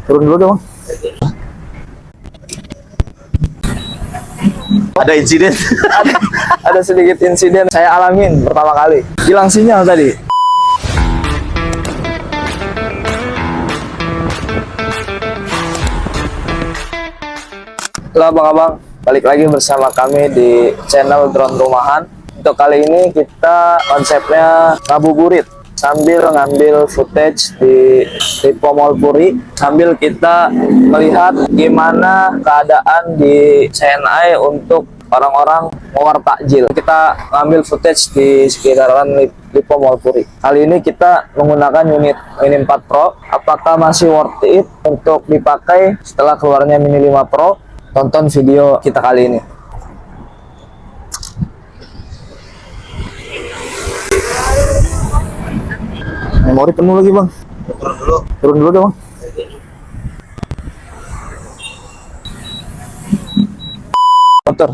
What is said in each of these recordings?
Turun dulu dong. Ada insiden. Ada sedikit insiden saya alamin pertama kali. Hilang sinyal tadi. Halo abang-abang, balik lagi bersama kami di channel Drone Rumahan. Untuk kali ini kita konsepnya ngabuburit sambil ngambil footage di Lipo Mall Puri, sambil kita melihat gimana keadaan di CNI untuk orang-orang ngawar takjil. Kita ngambil footage di sekitaran Lipo Mall Puri. Kali ini kita menggunakan unit Mini 4 Pro. Apakah masih worth it untuk dipakai setelah keluarnya Mini 5 Pro? Tonton video kita kali ini. Memori penuh lagi bang. Turun dulu dong. Motor.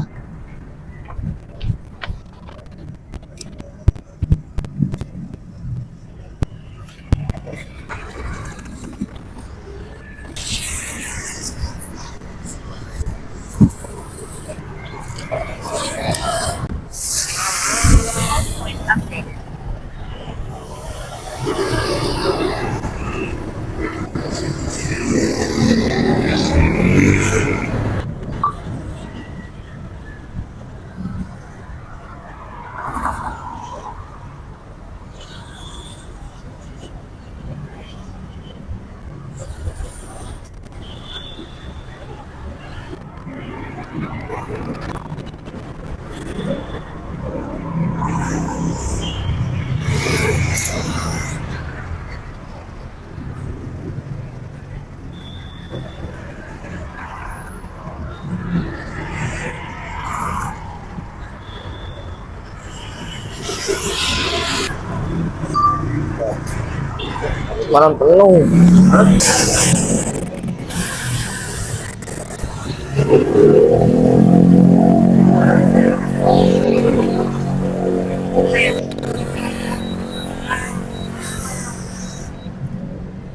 Mana penuh.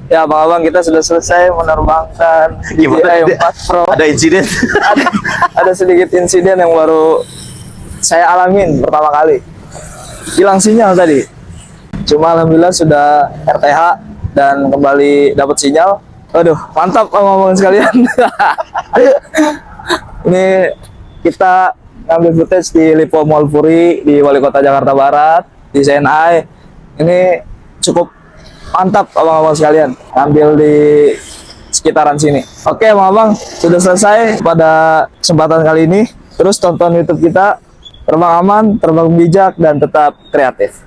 Ya abang-abang, kita sudah selesai menerbangkan DJI 4 Pro. Ada insiden. Ada sedikit insiden yang baru saya alamin pertama kali. Hilang sinyal tadi. Cuma alhamdulillah sudah RTH dan kembali dapat sinyal. Aduh, mantap abang-abang sekalian. Ini kita ngambil footage di Lipo Mall Puri di Wali Kota Jakarta Barat, di CNI. Ini cukup mantap abang-abang sekalian, ambil di sekitaran sini. Oke abang-abang, sudah selesai pada kesempatan kali ini. Terus tonton YouTube kita, terbang aman, terbang bijak, dan tetap kreatif.